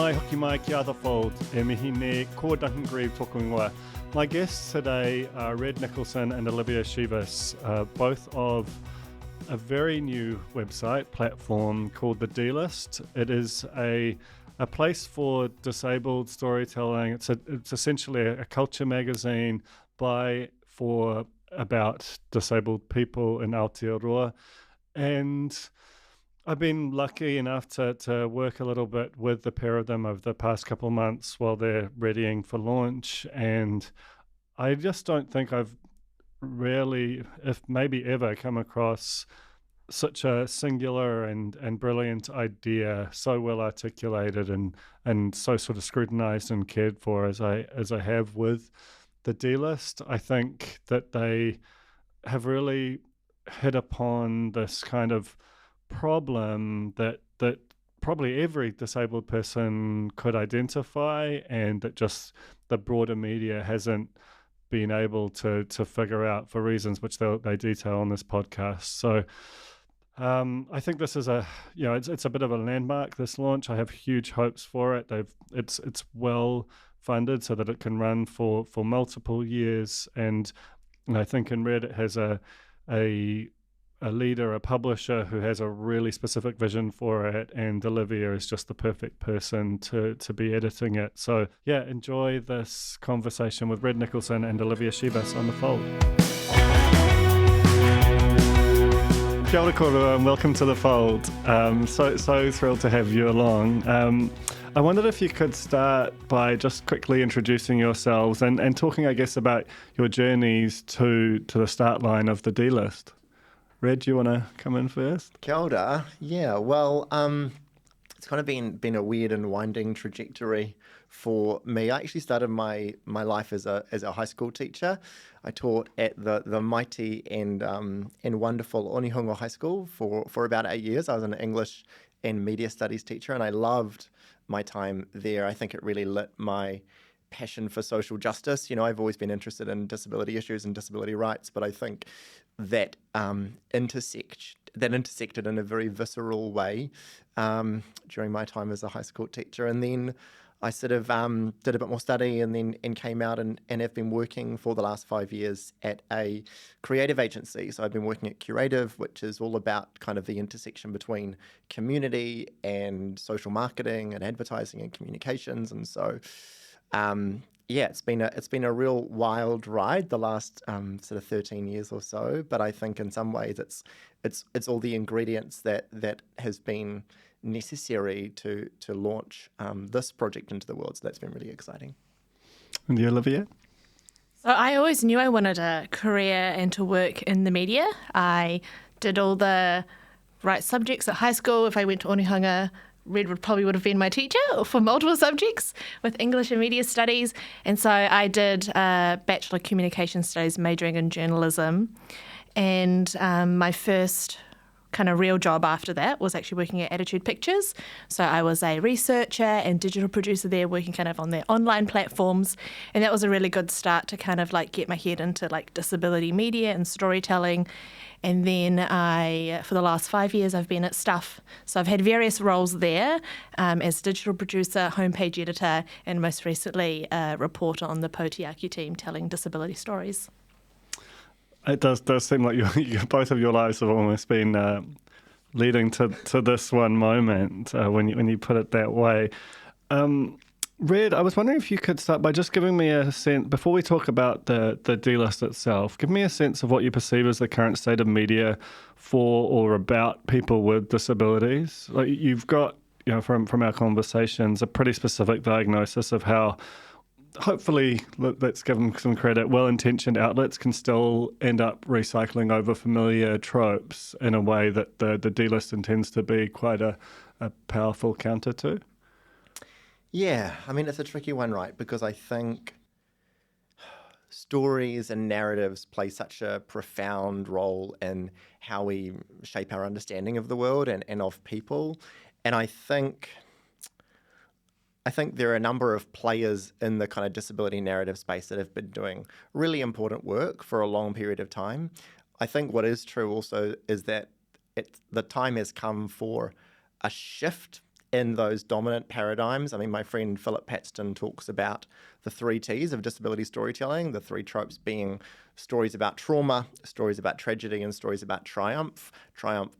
mai, hoki mai ki other fold, e mihi ne ko Duncan Greive tōku ingoa. My guests today are Red Nicholson and Olivia Shivas, both of a very new website platform called The D-List. It is a place for disabled storytelling. It's essentially a culture magazine about disabled people in Aotearoa. And I've been lucky enough to work a little bit with the pair of them over the past couple of months while they're readying for launch. And I just don't think I've rarely, if maybe ever, come across such a singular and brilliant idea, so well articulated and so sort of scrutinized and cared for as I have with the D-List. I think that they have really hit upon this kind of problem that probably every disabled person could identify, and that just the broader media hasn't been able to figure out for reasons which they detail on this podcast. So I think this is it's a bit of a landmark, this launch. I have huge hopes for it. It's well funded so that it can run for multiple years, and I think in Red it has a leader, a publisher who has a really specific vision for it, and Olivia is just the perfect person to be editing it. So yeah, enjoy this conversation with Red Nicholson and Olivia Shivas on The Fold. Kia ora koutou, and welcome to The Fold. So thrilled to have you along. I wondered if you could start by just quickly introducing yourselves and talking, I guess, about your journeys to the start line of the D-List. Red, do you want to come in first? Kia ora. Yeah, well, it's kind of been a weird and winding trajectory for me. I actually started my life as a high school teacher. I taught at the mighty and wonderful Onihongo High School for about 8 years. I was an English and media studies teacher, and I loved my time there. I think it really lit my passion for social justice. You know, I've always been interested in disability issues and disability rights, but I think that intersected in a very visceral way during my time as a high school teacher. And then I sort of did a bit more study and came out and have been working for the last 5 years at a creative agency. So I've been working at Curative, which is all about kind of the intersection between community and social marketing and advertising and communications. And so it's been a real wild ride the last sort of 13 years or so. But I think in some ways it's all the ingredients that has been necessary to launch this project into the world. So that's been really exciting. And you, Olivia? So I always knew I wanted a career and to work in the media. I did all the right subjects at high school. If I went to Onihanga, Red would have been my teacher for multiple subjects with English and media studies. And so I did a Bachelor of Communication Studies majoring in journalism. And my first kind of real job after that was actually working at Attitude Pictures. So I was a researcher and digital producer there, working kind of on their online platforms. And that was a really good start to kind of like get my head into like disability media and storytelling. And then for the last 5 years, I've been at Stuff. So I've had various roles there as digital producer, homepage editor, and most recently a reporter on the Potiaki team telling disability stories. It does seem like both of your lives have almost been leading to this one moment when you put it that way. Red, I was wondering if you could start by just giving me a sense, before we talk about the D-List itself, give me a sense of what you perceive as the current state of media for or about people with disabilities. Like you've got, from our conversations, a pretty specific diagnosis of how, hopefully, let's give them some credit, well-intentioned outlets can still end up recycling over familiar tropes in a way that the D-List intends to be quite a powerful counter to. Yeah, I mean, it's a tricky one, right? Because I think stories and narratives play such a profound role in how we shape our understanding of the world and of people. And I think there are a number of players in the kind of disability narrative space that have been doing really important work for a long period of time. I think what is true also is that the time has come for a shift in those dominant paradigms. I mean, my friend Philip Paxton talks about the 3 T's of disability storytelling, the 3 tropes being stories about trauma, stories about tragedy, and stories about triumph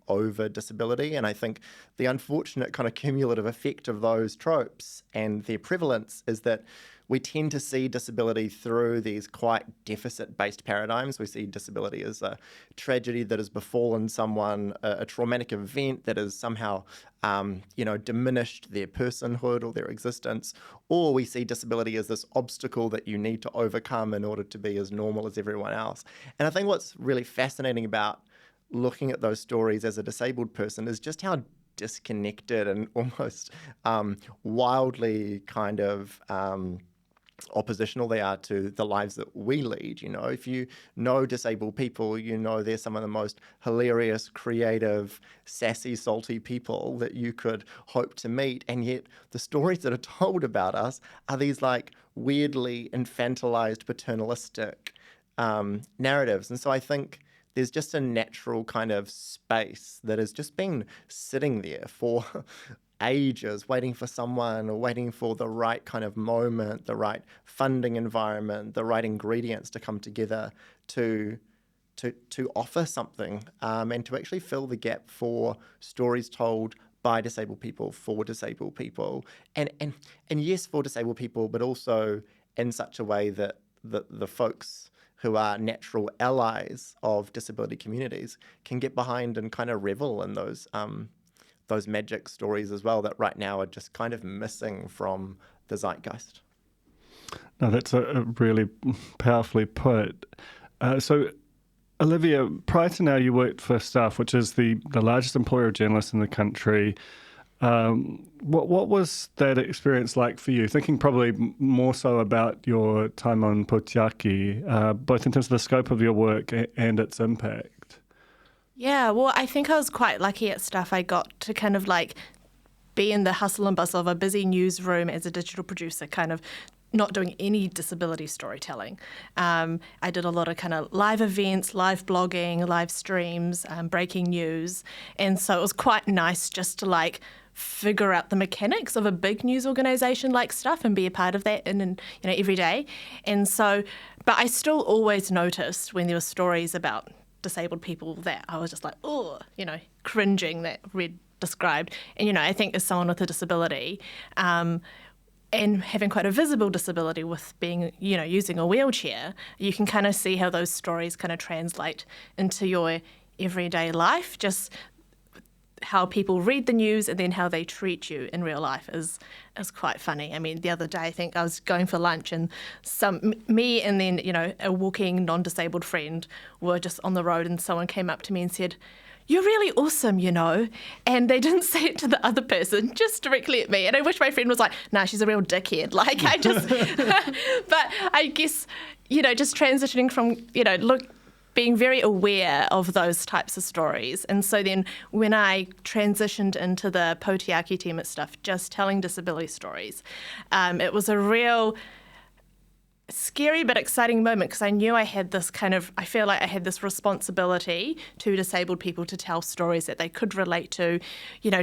over disability. And I think the unfortunate kind of cumulative effect of those tropes and their prevalence is that we tend to see disability through these quite deficit-based paradigms. We see disability as a tragedy that has befallen someone, a traumatic event that has somehow, diminished their personhood or their existence, or we see disability as this obstacle that you need to overcome in order to be as normal as everyone else. And I think what's really fascinating about looking at those stories as a disabled person is just how disconnected and almost wildly kind of oppositional they are to the lives that we lead. If you know disabled people, they're some of the most hilarious, creative, sassy, salty people that you could hope to meet. And yet the stories that are told about us are these like weirdly infantilized, paternalistic narratives. And so I think there's just a natural kind of space that has just been sitting there for ages, waiting for someone or waiting for the right kind of moment, the right funding environment, the right ingredients to come together to offer something and to actually fill the gap for stories told by disabled people for disabled people, and yes, for disabled people, but also in such a way that the folks who are natural allies of disability communities can get behind and kind of revel in those magic stories as well that right now are just kind of missing from the zeitgeist. No, that's a really powerfully put. So, Olivia, prior to now, you worked for Staff, which is the largest employer of journalists in the country. What was that experience like for you? Thinking probably more so about your time on Potiaki, both in terms of the scope of your work and its impact. Yeah, well, I think I was quite lucky at Stuff. I got to kind of like be in the hustle and bustle of a busy newsroom as a digital producer, kind of not doing any disability storytelling. I did a lot of kind of live events, live blogging, live streams, breaking news. And so it was quite nice just to like figure out the mechanics of a big news organisation like Stuff and be a part of that every day. And so, but I still always noticed when there were stories about disabled people that I was just like, cringing that Red described. And, I think as someone with a disability, and having quite a visible disability with being, using a wheelchair, you can kind of see how those stories kind of translate into your everyday life. Just how people read the news and then how they treat you in real life is quite funny. I mean, the other day I think I was going for lunch and me and then, a walking non-disabled friend were just on the road and someone came up to me and said, "You're really awesome, And they didn't say it to the other person, just directly at me. And I wish my friend was like, "Nah, she's a real dickhead." Like, I just... But I guess, just transitioning from, being very aware of those types of stories. And so then when I transitioned into the Potiaki team at Stuff, just telling disability stories, it was a real scary but exciting moment because I knew I had this I feel like I had this responsibility to disabled people to tell stories that they could relate to,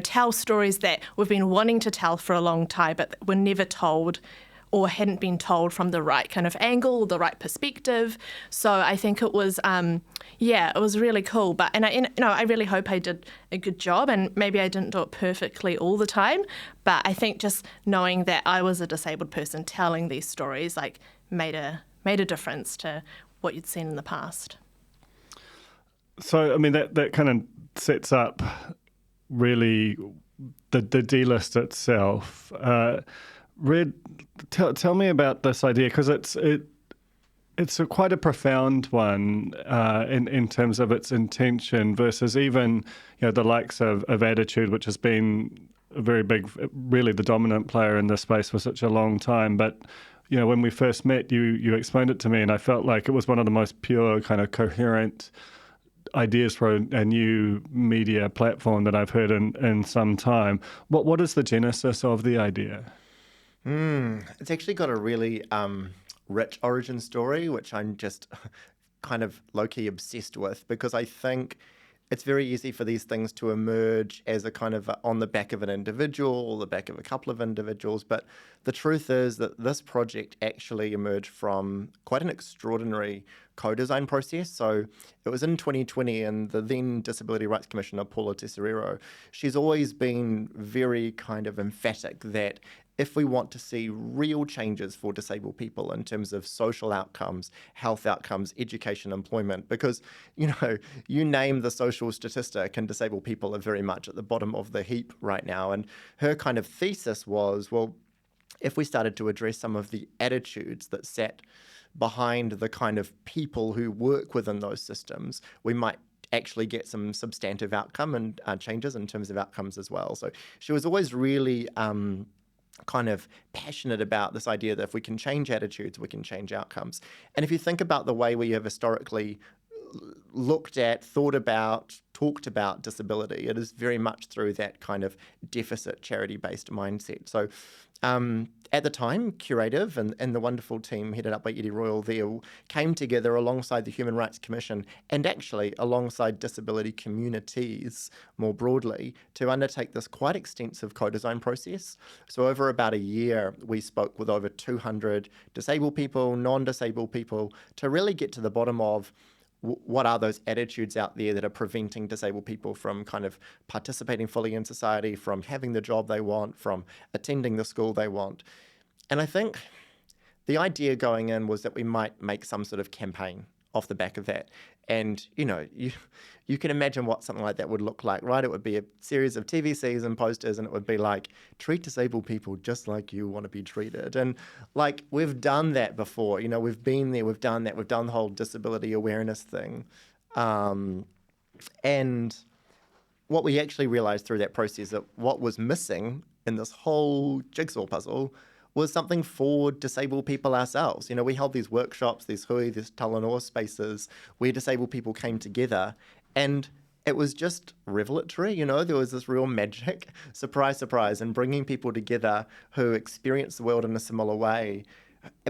tell stories that we've been wanting to tell for a long time but were never told or hadn't been told from the right kind of angle, the right perspective. So I think it was, it was really cool. But I really hope I did a good job, and maybe I didn't do it perfectly all the time. But I think just knowing that I was a disabled person telling these stories made a difference to what you'd seen in the past. So I mean that kind of sets up really the D-list itself. Red, tell me about this idea because it's quite a profound one in terms of its intention versus even the likes of Attitude, which has been a very big, really the dominant player in this space for such a long time. But when we first met, you explained it to me, and I felt like it was one of the most pure, kind of coherent ideas for a new media platform that I've heard in some time. What is the genesis of the idea? It's actually got a really rich origin story, which I'm just kind of low-key obsessed with because I think it's very easy for these things to emerge as a kind of on the back of an individual or the back of a couple of individuals. But the truth is that this project actually emerged from quite an extraordinary co-design process. So it was in 2020, and the then Disability Rights Commissioner, Paula Tesoriero, she's always been very kind of emphatic that if we want to see real changes for disabled people in terms of social outcomes, health outcomes, education, employment, because, you name the social statistic and disabled people are very much at the bottom of the heap right now. And her kind of thesis was, well, if we started to address some of the attitudes that sat behind the kind of people who work within those systems, we might actually get some substantive outcome and changes in terms of outcomes as well. So she was always really kind of passionate about this idea that if we can change attitudes, we can change outcomes. And if you think about the way we have historically looked at, thought about, talked about disability, it is very much through that kind of deficit charity-based mindset. So at the time, Curative and the wonderful team headed up by Eddie Royal there came together alongside the Human Rights Commission and actually alongside disability communities more broadly to undertake this quite extensive co-design process. So over about a year, we spoke with over 200 disabled people, non-disabled people, to really get to the bottom of what are those attitudes out there that are preventing disabled people from kind of participating fully in society, from having the job they want, from attending the school they want. And I think the idea going in was that we might make some sort of campaign off the back of that. And, you can imagine what something like that would look like, right? It would be a series of TVCs and posters, and it would be like, treat disabled people just like you want to be treated. And like, we've done that before, we've been there, we've done that, we've done the whole disability awareness thing. And what we actually realized through that process, that what was missing in this whole jigsaw puzzle was something for disabled people ourselves. We held these workshops, these hui, these talanoa spaces where disabled people came together, and it was just revelatory. There was this real magic, surprise, surprise, and bringing people together who experience the world in a similar way,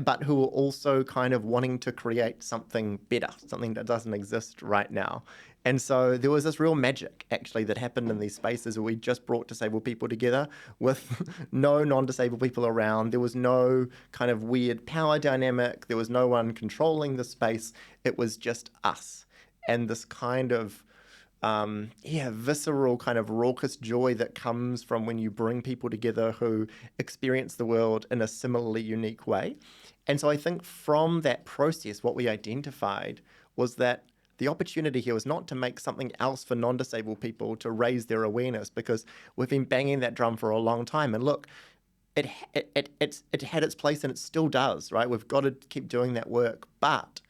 but who are also kind of wanting to create something better, something that doesn't exist right now. And so there was this real magic, actually, that happened in these spaces where we just brought disabled people together with no non-disabled people around. There was no kind of weird power dynamic. There was no one controlling the space. It was just us. And this kind of, visceral kind of raucous joy that comes from when you bring people together who experience the world in a similarly unique way. And so I think from that process, what we identified was that the opportunity here was not to make something else for non-disabled people to raise their awareness, because we've been banging that drum for a long time. And look, it had its place and it still does, right? We've got to keep doing that work. But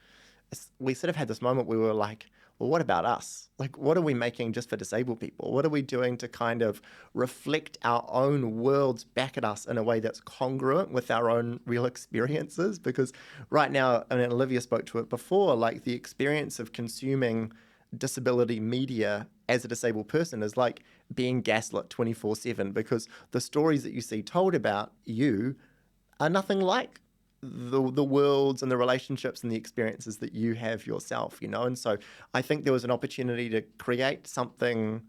we sort of had this moment where we were like, well, what about us? Like, what are we making just for disabled people? What are we doing to kind of reflect our own worlds back at us in a way that's congruent with our own real experiences? Because right now, and Olivia spoke to it before, like the experience of consuming disability media as a disabled person is like being gaslit 24/7, because the stories that you see told about you are nothing like the worlds and the relationships and the experiences that you have yourself, And so I think there was an opportunity to create something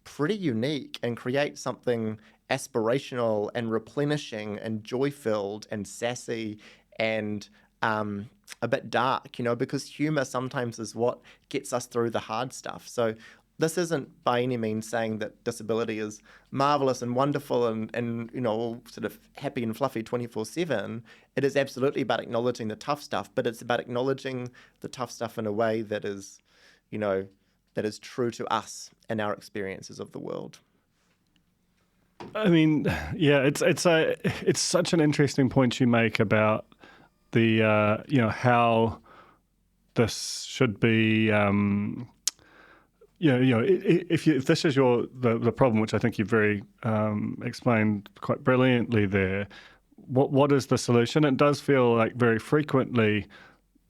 pretty unique and create something aspirational and replenishing and joy-filled and sassy and a bit dark, because humor sometimes is what gets us through the hard stuff. So this isn't by any means saying that disability is marvelous and wonderful and all sort of happy and fluffy 24/7. It is absolutely about acknowledging the tough stuff, but it's about acknowledging the tough stuff in a way that is, that is true to us and our experiences of the world. I mean, yeah, it's such an interesting point you make about the how this should be. If this is the problem, which I think you've very explained quite brilliantly there, what is the solution? It does feel like very frequently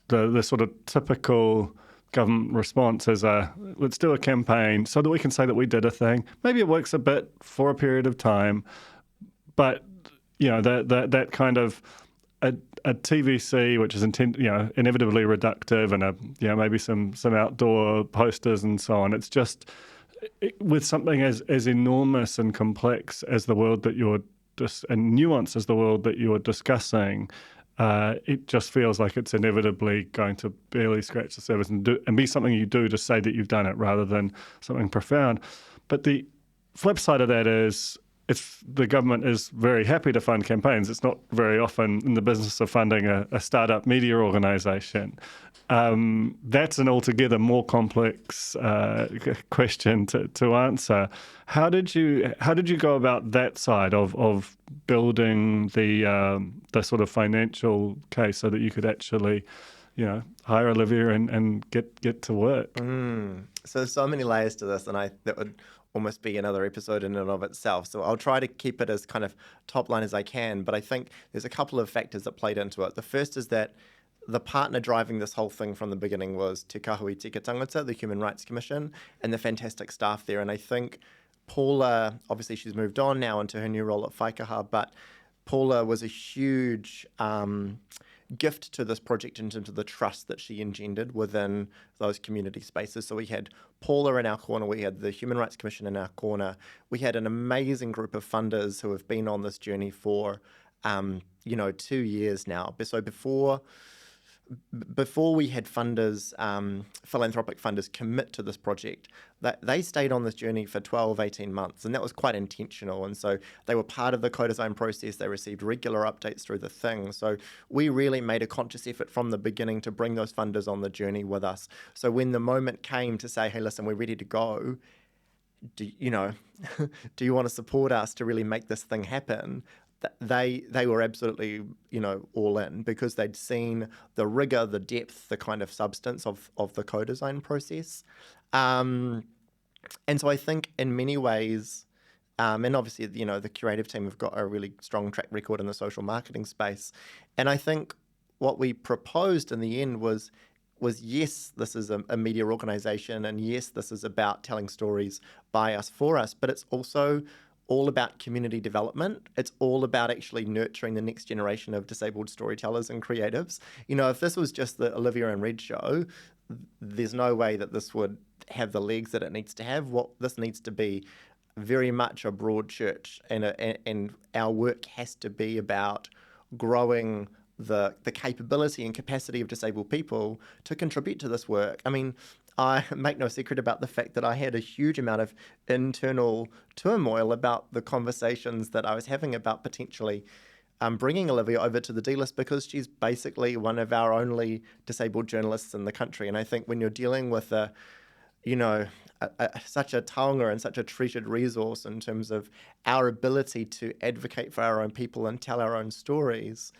the sort of typical government response is let's do a campaign so that we can say that we did a thing. Maybe it works a bit for a period of time, but that kind of a TVC which is inevitably reductive, and maybe some outdoor posters and so on. It's just with something as enormous and complex as the world that you're and nuanced as the world that you're discussing. It just feels like it's inevitably going to barely scratch the surface and be something you do to say that you've done it rather than something profound. But the flip side of that is, if the government is very happy to fund campaigns, it's not very often in the business of funding a startup media organisation. That's an altogether more complex question to answer. How did you go about that side of building the sort of financial case so that you could actually, hire Olivia and get to work? So many layers to this, and that would almost be another episode in and of itself. So I'll try to keep it as kind of top line as I can. But I think there's a couple of factors that played into it. The first is that the partner driving this whole thing from the beginning was Te Kahui Tika Tangata, the Human Rights Commission, and the fantastic staff there. And I think Paula, obviously she's moved on now into her new role at Whaikaha, but Paula was a huge gift to this project in terms of the trust that she engendered within those community spaces. So we had Paula in our corner, we had the Human Rights Commission in our corner, we had an amazing group of funders who have been on this journey for 2 years now. So before we had funders, philanthropic funders commit to this project, they stayed on this journey for 12, 18 months, and that was quite intentional. And so they were part of the co-design process. They received regular updates through the thing. So we really made a conscious effort from the beginning to bring those funders on the journey with us. So when the moment came to say, hey, listen, we're ready to go, do you want to support us to really make this thing happen? They were absolutely, all in, because they'd seen the rigor, the depth, the kind of substance of the co-design process. And so I think in many ways, and obviously, the creative team have got a really strong track record in the social marketing space. And I think what we proposed in the end was yes, this is a media organisation, and yes, this is about telling stories by us, for us, but it's also all about community development. It's all about actually nurturing the next generation of disabled storytellers and creatives. If this was just the Olivia and Red show, there's no way that this would have the legs that it needs to have. What this needs to be very much a broad church, and our work has to be about growing the capability and capacity of disabled people to contribute to this work. I mean, I make no secret about the fact that I had a huge amount of internal turmoil about the conversations that I was having about potentially bringing Olivia over to the D-list, because she's basically one of our only disabled journalists in the country. And I think when you're dealing with such a taonga and such a treasured resource in terms of our ability to advocate for our own people and tell our own stories,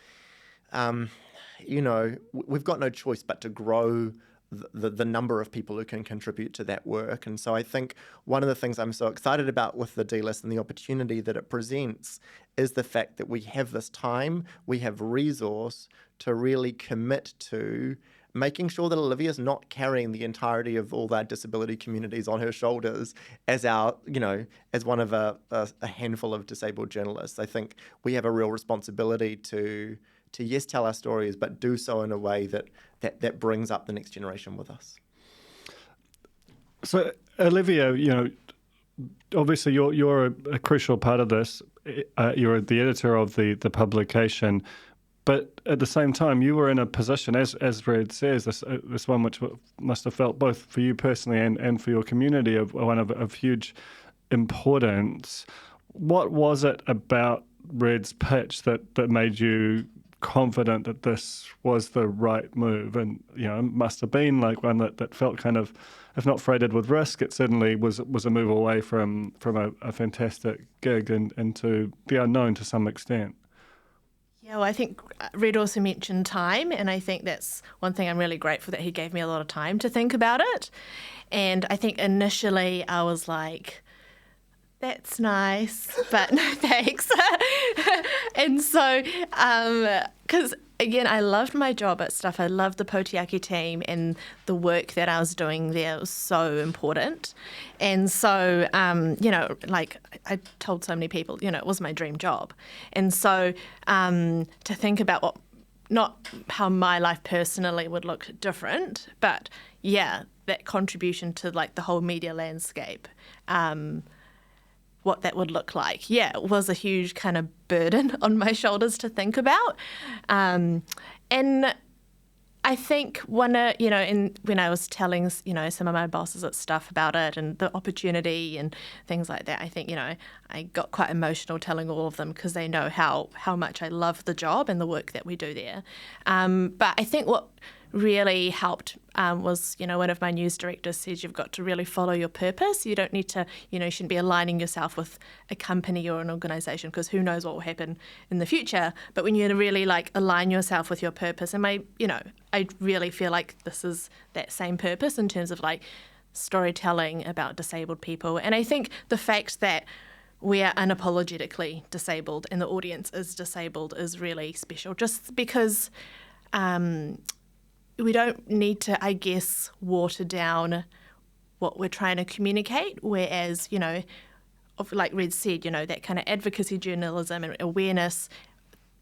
we've got no choice but to grow the number of people who can contribute to that work. And so I think one of the things I'm so excited about with the D-list and the opportunity that it presents is the fact that we have this time, we have resource to really commit to making sure that Olivia's not carrying the entirety of all that disability communities on her shoulders as as one of a handful of disabled journalists. I think we have a real responsibility to yes, tell our stories, but do so in a way that brings up the next generation with us. So, Olivia, obviously you're a crucial part of this. You're the editor of the publication, but at the same time, you were in a position, as Red says, this one which must have felt both for you personally and for your community of one of huge importance. What was it about Red's pitch that made you confident that this was the right move? And it must have been like one that felt kind of, if not freighted with risk, it certainly was a move away from a fantastic gig and into the unknown to some extent. Yeah, well, I think Red also mentioned time, and I think that's one thing I'm really grateful that he gave me a lot of time to think about it. And I think initially I was like, that's nice, but no thanks. And so, because again, I loved my job at Stuff. I loved the Potiaki team, and the work that I was doing there was so important. And so, like I told so many people, it was my dream job. And so to think about what not how my life personally would look different, but yeah, that contribution to like the whole media landscape, what that would look like. Yeah, it was a huge kind of burden on my shoulders to think about. And I think when I was telling, some of my bosses at stuff about it and the opportunity and things like that, I think, I got quite emotional telling all of them because they know how much I love the job and the work that we do there. But I think what really helped was, one of my news directors said you've got to really follow your purpose. You don't need to, you shouldn't be aligning yourself with a company or an organisation because who knows what will happen in the future. But when you really like align yourself with your purpose, and I really feel like this is that same purpose in terms of like storytelling about disabled people. And I think the fact that we are unapologetically disabled and the audience is disabled is really special, just because we don't need to, I guess, water down what we're trying to communicate, whereas, like Red said, that kind of advocacy journalism and awareness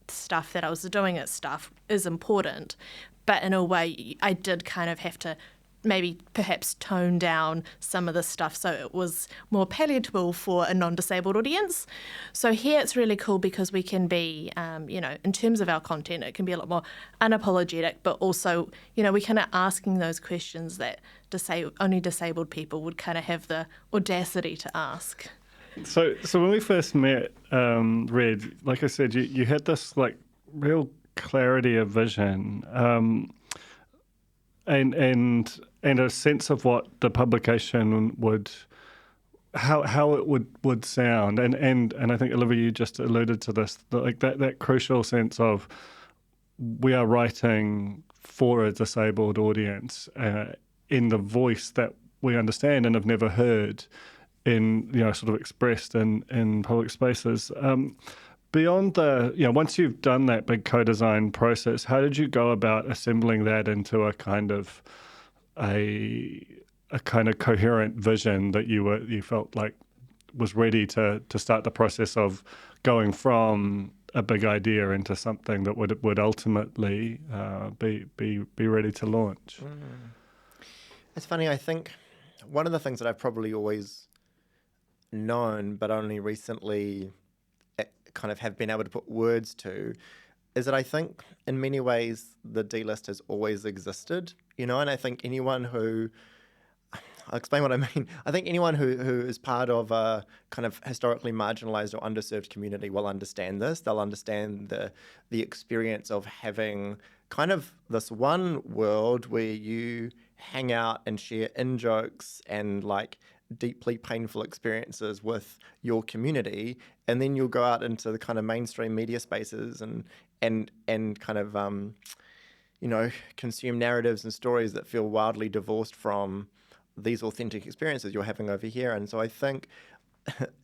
stuff that I was doing at Stuff is important. But in a way, I did kind of have to maybe perhaps tone down some of the stuff so it was more palatable for a non-disabled audience. So here it's really cool because we can be, in terms of our content, it can be a lot more unapologetic, but also, we kind of asking those questions that only disabled people would kind of have the audacity to ask. So when we first met, Red, like I said, you had this like real clarity of vision, and a sense of what the publication would, how it would sound, and I think Olivia, you just alluded to this, like that crucial sense of we are writing for a disabled audience in the voice that we understand and have never heard in sort of expressed in public spaces. Beyond once you've done that big co-design process, how did you go about assembling that into a kind of coherent vision that you felt like was ready to start the process of going from a big idea into something that would ultimately be ready to launch? It's funny, I think one of the things that I've probably always known but only recently kind of have been able to put words to is that I think in many ways the D-list has always existed, and I think anyone who, I'll explain what I mean. I think anyone who is part of a kind of historically marginalised or underserved community will understand this. They'll understand the experience of having kind of this one world where you hang out and share in-jokes and like deeply painful experiences with your community, and then you'll go out into the kind of mainstream media spaces and kind of consume narratives and stories that feel wildly divorced from these authentic experiences you're having over here. And so I think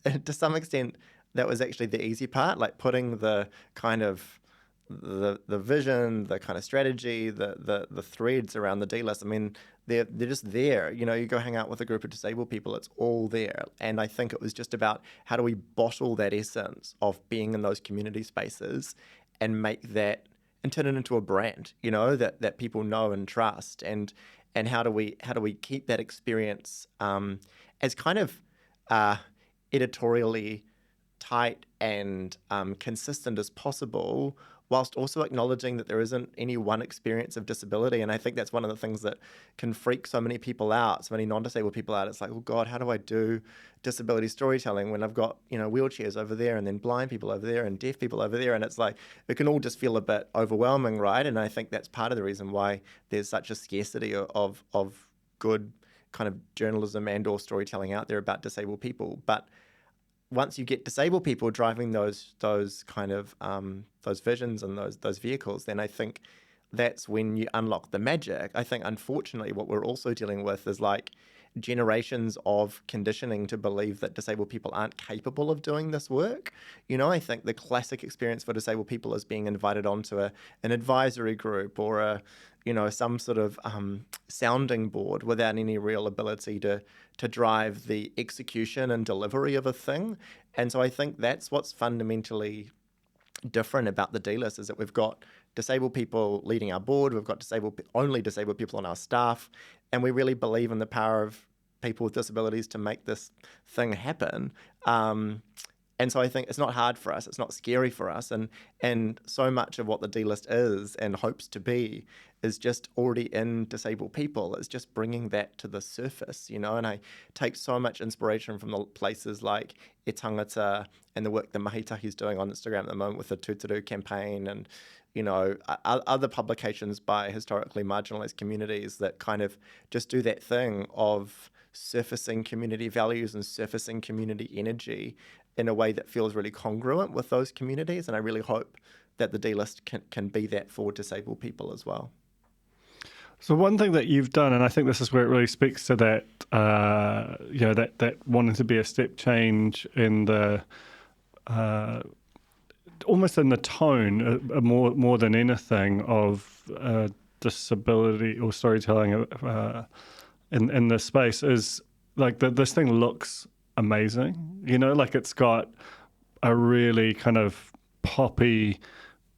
to some extent that was actually the easy part, like putting the kind of the vision, the kind of strategy, the threads around the D-list. I mean, they're just there. You go hang out with a group of disabled people, it's all there. And I think it was just about how do we bottle that essence of being in those community spaces and make that and turn it into a brand, that people know and trust. And how do we keep that experience as kind of editorially tight and consistent as possible, whilst also acknowledging that there isn't any one experience of disability. And I think that's one of the things that can freak so many people out, so many non-disabled people out. It's like, oh God, how do I do disability storytelling when I've got, wheelchairs over there and then blind people over there and deaf people over there? And it's like, it can all just feel a bit overwhelming, right? And I think that's part of the reason why there's such a scarcity of good kind of journalism and or storytelling out there about disabled people. But once you get disabled people driving those kind of those visions and those vehicles, then I think that's when you unlock the magic. I think, unfortunately, what we're also dealing with is like generations of conditioning to believe that disabled people aren't capable of doing this work. I think the classic experience for disabled people is being invited onto an advisory group or some sort of sounding board without any real ability to drive the execution and delivery of a thing. And so I think that's what's fundamentally different about the D-list, is that we've got disabled people leading our board. We've got only disabled people on our staff. And we really believe in the power of people with disabilities to make this thing happen. And so I think it's not hard for us. It's not scary for us. And so much of what the D-list is and hopes to be is just already in disabled people. It's just bringing that to the surface, And I take so much inspiration from the places like E Tangata and the work that Mahitahi's doing on Instagram at the moment with the Tūturu campaign and, other publications by historically marginalised communities that kind of just do that thing of surfacing community values and surfacing community energy in a way that feels really congruent with those communities. And I really hope that the D-list can be that for disabled people as well. So one thing that you've done, and I think this is where it really speaks to that, that wanting to be a step change in the, almost in the tone, more than anything, of disability or storytelling in this space, is like this thing looks amazing. Like it's got a really kind of poppy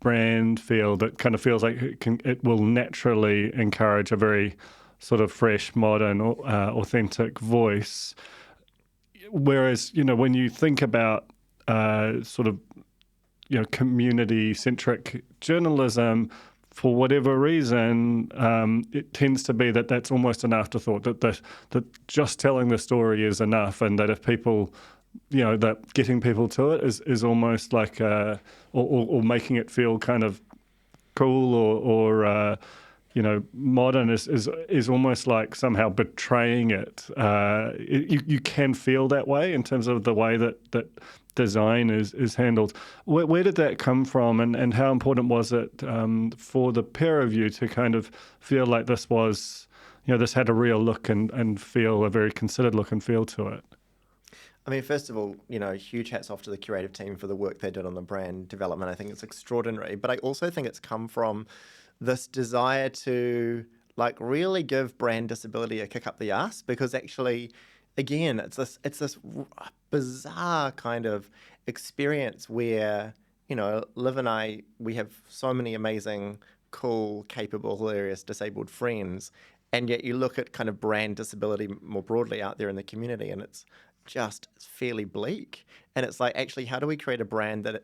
brand feel that kind of feels like it will naturally encourage a very sort of fresh, modern, authentic voice. Whereas, when you think about sort of, community-centric journalism, for whatever reason, it tends to be that that's almost an afterthought, that just telling the story is enough, and that if people, that getting people to it is almost like, or making it feel kind of cool or modern is almost like somehow betraying it. You can feel that way in terms of the way that design is handled. Where did that come from, and how important was it for the pair of you to kind of feel like this was, this had a real look and feel, a very considered look and feel to it? I mean, first of all, huge hats off to the creative team for the work they did on the brand development. I think it's extraordinary. But I also think it's come from this desire to really give brand disability a kick up the arse, because actually, again, it's this bizarre kind of experience where, Liv and I, we have so many amazing, cool, capable, hilarious disabled friends. And yet you look at kind of brand disability more broadly out there in the community, and it's just fairly bleak. And it's like, actually, how do we create a brand that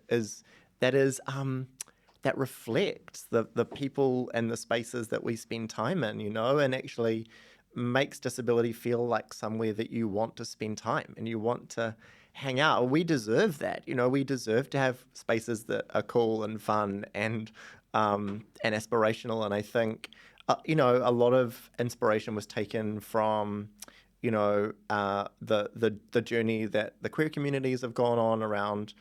reflects the people and the spaces that we spend time in, and actually makes disability feel like somewhere that you want to spend time and you want to hang out. We deserve that. We deserve to have spaces that are cool and fun and aspirational. And I think, a lot of inspiration was taken from, the journey that the queer communities have gone on around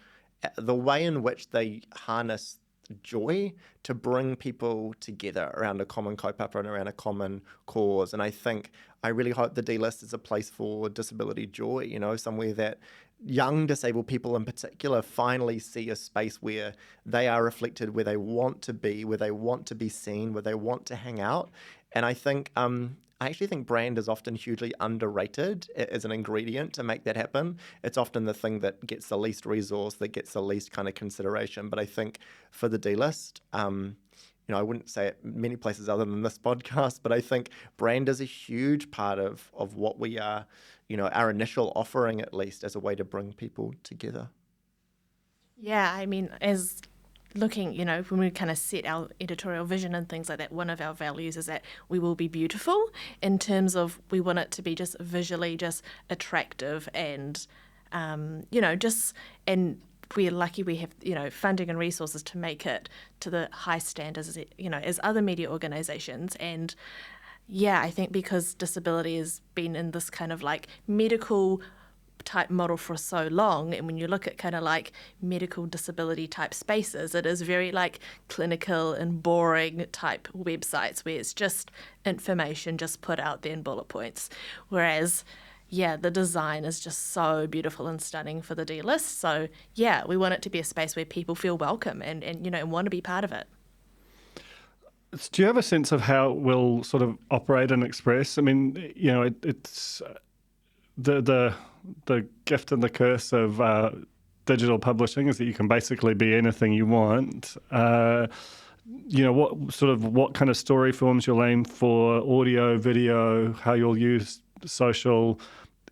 the way in which they harness joy to bring people together around a common kaupapa and around a common cause. And I really hope the D-list is a place for disability joy, somewhere that young disabled people in particular finally see a space where they are reflected, where they want to be, where they want to be seen, where they want to hang out. And I actually think brand is often hugely underrated as an ingredient to make that happen. It's often the thing that gets the least resource, that gets the least kind of consideration. But I think for the D-list, I wouldn't say it many places other than this podcast, but I think brand is a huge part of what we are, our initial offering, at least, as a way to bring people together. Yeah, I mean, as looking, when we kind of set our editorial vision and things like that, one of our values is that we will be beautiful, in terms of we want it to be just visually just attractive and, and we're lucky we have, funding and resources to make it to the high standards, as other media organisations. And yeah, I think because disability has been in this kind of medical type model for so long, and when you look at kind of medical disability type spaces, it is very clinical and boring type websites where it's just information just put out there in bullet points, whereas the design is just so beautiful and stunning for the D-list. So we want it to be a space where people feel welcome and want to be part of it. Do you have a sense of how it will sort of operate and express? I mean, it's the gift and the curse of digital publishing is that you can basically be anything you want. what kind of story forms you'll aim for, audio, video, how you'll use social,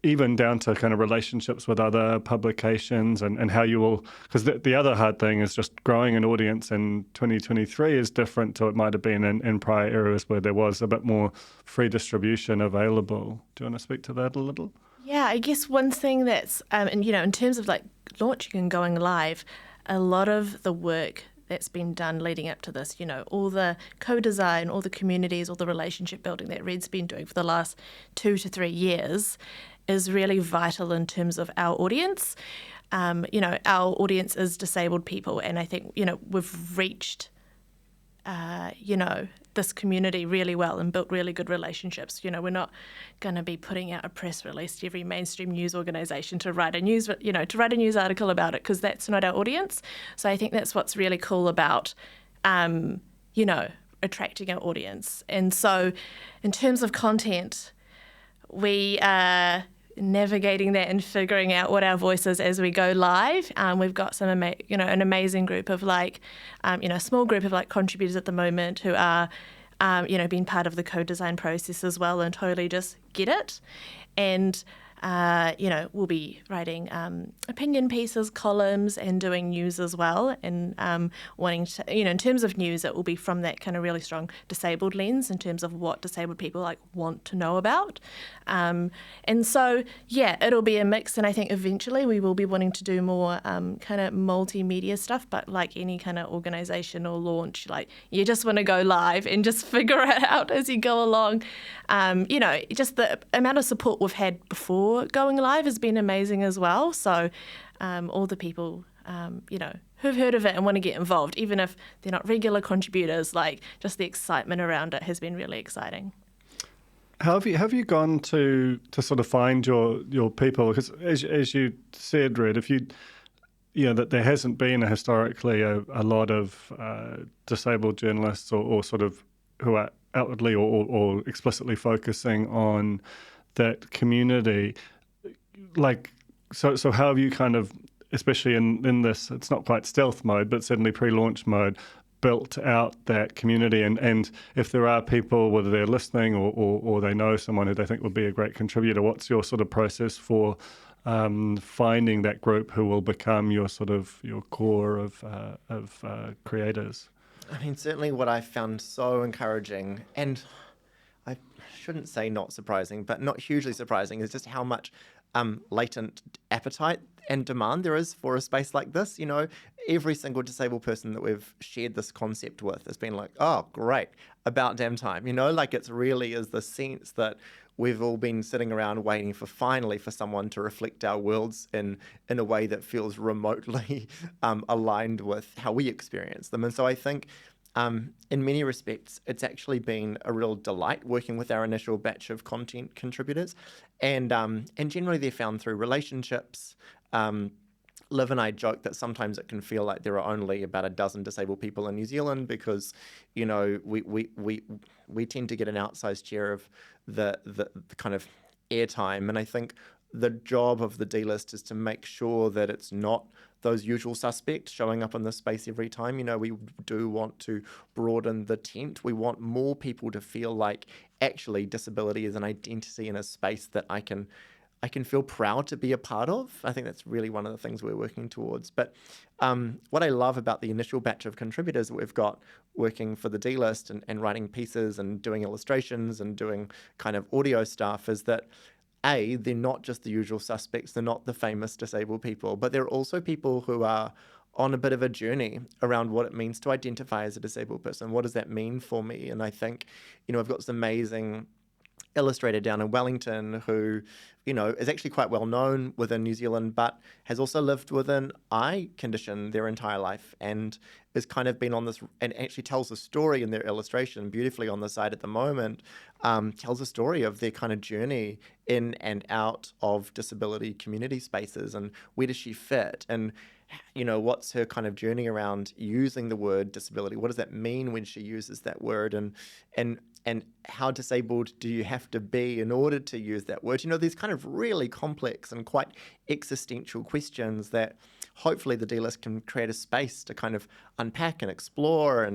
even down to kind of relationships with other publications, and how you will, because the other hard thing is just growing an audience in 2023 is different to it might have been in prior eras where there was a bit more free distribution available. Do you want to speak to that a little? Yeah, I guess one thing that's, in terms of like launching and going live, a lot of the work that's been done leading up to this, all the co-design, all the communities, all the relationship building that Red's been doing for the last 2 to 3 years is really vital in terms of our audience. Our audience is disabled people, and I think, we've reached, this community really well and built really good relationships. We're not going to be putting out a press release to every mainstream news organisation to write a news article about it, because that's not our audience. So I think that's what's really cool about, attracting our audience. And so in terms of content, we are navigating that and figuring out what our voice is as we go live. We've got an amazing group of a small group of contributors at the moment who are, being part of the co-design process as well and totally just get it. And we'll be writing opinion pieces, columns, and doing news as well. And wanting to, in terms of news, it will be from that kind of really strong disabled lens in terms of what disabled people want to know about. And so, it'll be a mix. And I think eventually we will be wanting to do more kind of multimedia stuff. But like any kind of organisation or launch, you just want to go live and just figure it out as you go along. Just the amount of support we've had before going live has been amazing as well. So all the people, who've heard of it and want to get involved, even if they're not regular contributors, just the excitement around it has been really exciting. How have you gone to sort of find your people? Because as you said, Red, if that there hasn't been historically a lot of disabled journalists or sort of who are outwardly or explicitly focusing on that community, so how have you kind of, especially in this, it's not quite stealth mode, but certainly pre-launch mode, built out that community? And if there are people, whether they're listening or they know someone who they think would be a great contributor, what's your sort of process for finding that group who will become your core of creators? I mean, certainly what I found so encouraging, and I shouldn't say not surprising, but not hugely surprising, is just how much latent appetite and demand there is for a space like this. Every single disabled person that we've shared this concept with has been like, oh, great, about damn time. It's really is the sense that we've all been sitting around waiting for someone to reflect our worlds in a way that feels remotely aligned with how we experience them. And so I think in many respects, it's actually been a real delight working with our initial batch of content contributors. And generally they're found through relationships. Liv and I joke that sometimes it can feel like there are only about a dozen disabled people in New Zealand because, we tend to get an outsized share of the kind of airtime. And I think the job of the D-list is to make sure that it's not those usual suspects showing up in this space every time. We do want to broaden the tent. We want more people to feel like actually disability is an identity in a space that I can feel proud to be a part of. I think that's really one of the things we're working towards. But what I love about the initial batch of contributors that we've got working for the D-list and writing pieces and doing illustrations and doing kind of audio stuff is that they're not just the usual suspects, they're not the famous disabled people, but they're also people who are on a bit of a journey around what it means to identify as a disabled person. What does that mean for me? And I think, I've got this amazing illustrator down in Wellington who, is actually quite well known within New Zealand, but has also lived with an eye condition their entire life and has kind of been on this, and actually tells a story in their illustration beautifully on the side at the moment, tells a story of their kind of journey in and out of disability community spaces and where does she fit and what's her kind of journey around using the word disability? What does that mean when she uses that word? And how disabled do you have to be in order to use that word? These kind of really complex and quite existential questions that hopefully the D-list can create a space to kind of unpack and explore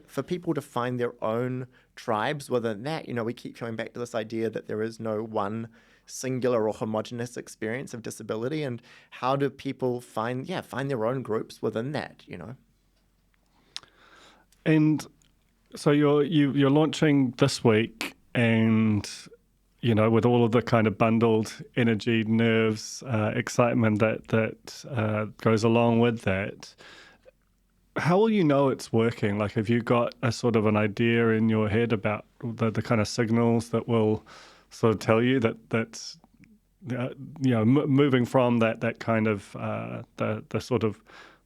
for people to find their own tribes within that. We keep coming back to this idea that there is no one singular or homogenous experience of disability, and how do people find their own groups within that, And so you're launching this week, and with all of the kind of bundled energy, nerves, excitement that goes along with that, how will you know it's working? Like, have you got a sort of an idea in your head about the kind of signals that will sort of tell you that's moving from that kind of the sort of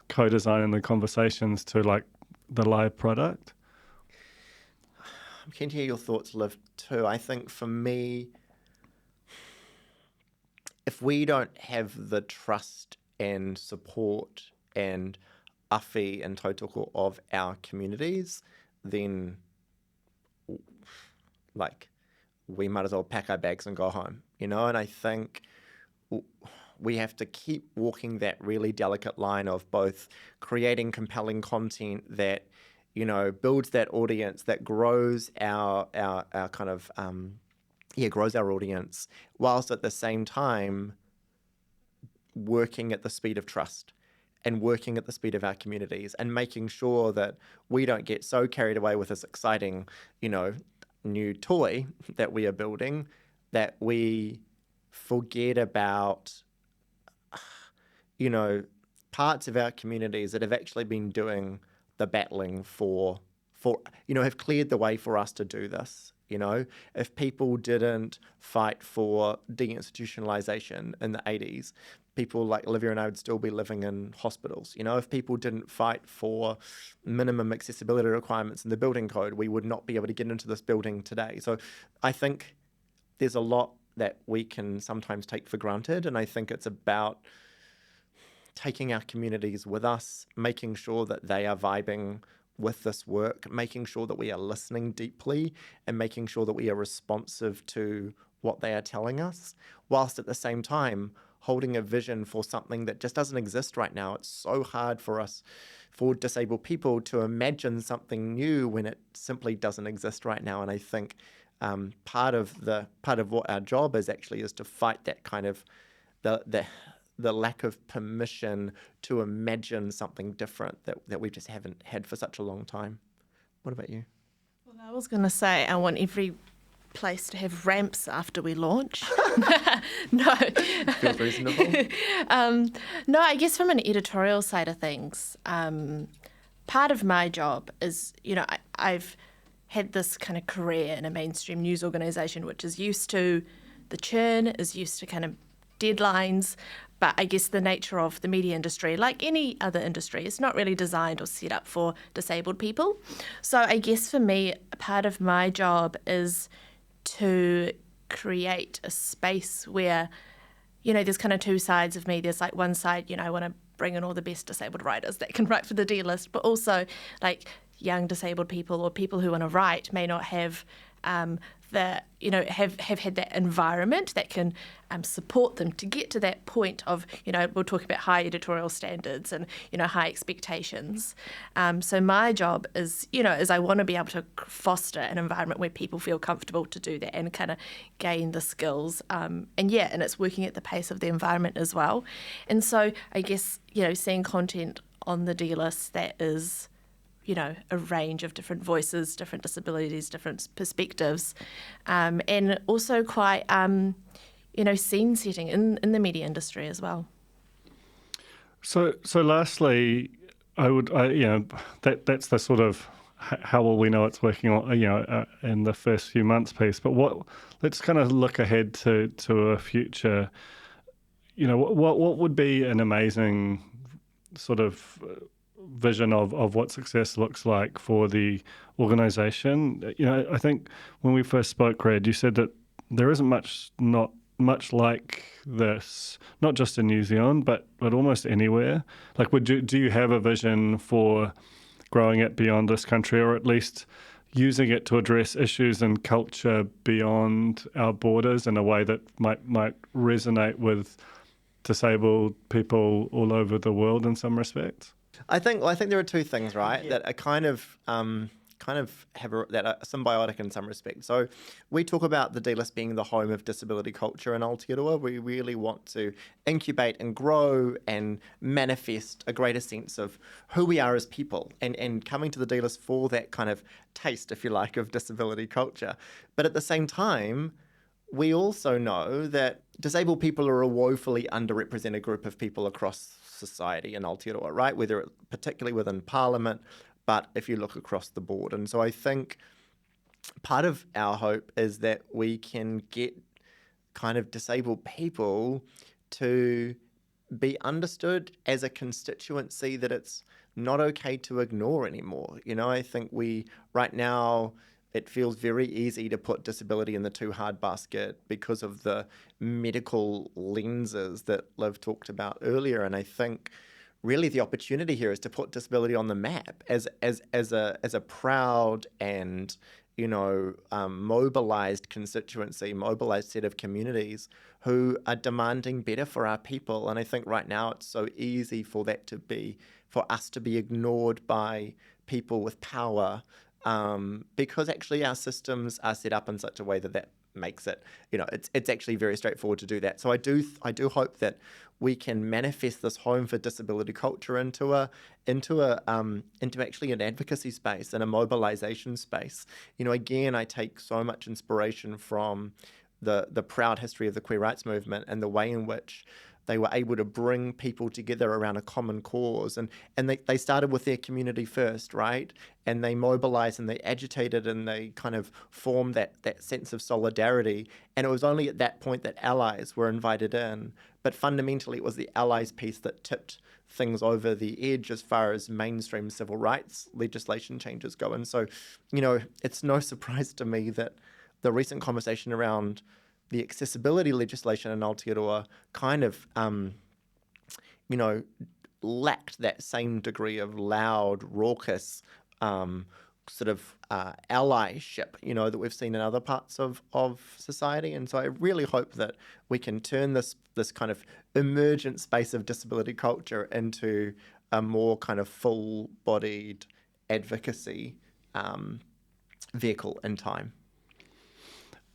co-design and the conversations to like the live product? I'm keen to hear your thoughts, Liv, too. I think for me, if we don't have the trust and support and awhi and tautoko of our communities, then we might as well pack our bags and go home, And I think we have to keep walking that really delicate line of both creating compelling content that builds that audience, that grows our kind of grows our audience, whilst at the same time working at the speed of trust and working at the speed of our communities, and making sure that we don't get so carried away with this exciting, new toy that we are building, that we forget about, parts of our communities that have actually been doing the battling for have cleared the way for us to do this. If people didn't fight for deinstitutionalization in the 80s, people like Olivia and I would still be living in hospitals. If people didn't fight for minimum accessibility requirements in the building code, we would not be able to get into this building today. So I think there's a lot that we can sometimes take for granted, and I think it's about taking our communities with us, making sure that they are vibing with this work, making sure that we are listening deeply, and making sure that we are responsive to what they are telling us, whilst at the same time holding a vision for something that just doesn't exist right now. It's so hard for us, for disabled people, to imagine something new when it simply doesn't exist right now. And I think part of what our job is to fight that kind of the lack of permission to imagine something different that we just haven't had for such a long time. What about you? Well, I was going to say I want every place to have ramps after we launch. No. Feels reasonable. No, I guess from an editorial side of things, part of my job is, I've had this kind of career in a mainstream news organisation which is used to the churn, is used to kind of deadlines, but I guess the nature of the media industry, like any other industry, is not really designed or set up for disabled people. So I guess for me, part of my job is to create a space where, there's kind of two sides of me. There's like one side, I want to bring in all the best disabled writers that can write for the D-list, but also like young disabled people or people who want to write may not have have had that environment that can support them to get to that point of, we'll talk about high editorial standards and, high expectations. So my job is I want to be able to foster an environment where people feel comfortable to do that and kind of gain the skills. And it's working at the pace of the environment as well. And so I guess, seeing content on the D-list that is a range of different voices, different disabilities, different perspectives, and also quite, scene setting in the media industry as well. So lastly, that's the sort of how will we know it's working on, in the first few months piece. But let's kind of look ahead to a future. What would be an amazing sort of vision of what success looks like for the organisation? I think when we first spoke, Red, you said that there isn't not much like this, not just in New Zealand, but almost anywhere. Like, do you have a vision for growing it beyond this country, or at least using it to address issues and culture beyond our borders in a way that might resonate with disabled people all over the world in some respects? I think there are two things, right, that are kind of that are symbiotic in some respects. So we talk about the D-List being the home of disability culture in Aotearoa. We really want to incubate and grow and manifest a greater sense of who we are as people, and coming to the D-List for that kind of taste, if you like, of disability culture. But at the same time, we also know that disabled people are a woefully underrepresented group of people across society in Aotearoa, right? Whether particularly within Parliament, but if you look across the board. And so I think part of our hope is that we can get kind of disabled people to be understood as a constituency that it's not okay to ignore anymore. I think right now, it feels very easy to put disability in the too hard basket because of the medical lenses that Liv talked about earlier. And I think really the opportunity here is to put disability on the map as a proud and mobilized constituency, mobilized set of communities who are demanding better for our people. And I think right now it's so easy for us to be ignored by people with power. Because actually our systems are set up in such a way that makes it, it's actually very straightforward to do that. So I do hope that we can manifest this home for disability culture into actually an advocacy space and a mobilization space. Again, I take so much inspiration from the proud history of the queer rights movement and the way in which they were able to bring people together around a common cause. And they started with their community first, right? And they mobilized and they agitated and they kind of formed that sense of solidarity. And it was only at that point that allies were invited in. But fundamentally, it was the allies piece that tipped things over the edge as far as mainstream civil rights legislation changes go. And so, it's no surprise to me that the recent conversation around the accessibility legislation in Aotearoa kind of, lacked that same degree of loud, raucous sort of allyship, that we've seen in other parts of society. And so I really hope that we can turn this kind of emergent space of disability culture into a more kind of full-bodied advocacy vehicle in time.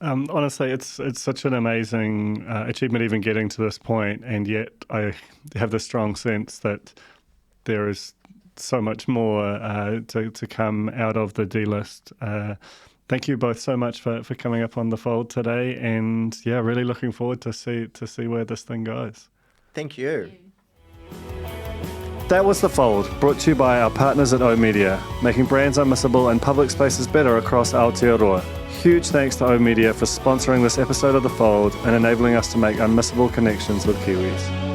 Honestly, it's such an amazing achievement even getting to this point, and yet I have the strong sense that there is so much more to come out of the D-List. Thank you both so much for coming up on The Fold today, and really looking forward to see where this thing goes. Thank you. That was The Fold, brought to you by our partners at O Media, making brands unmissable and public spaces better across Aotearoa. Huge thanks to O Media for sponsoring this episode of The Fold and enabling us to make unmissable connections with Kiwis.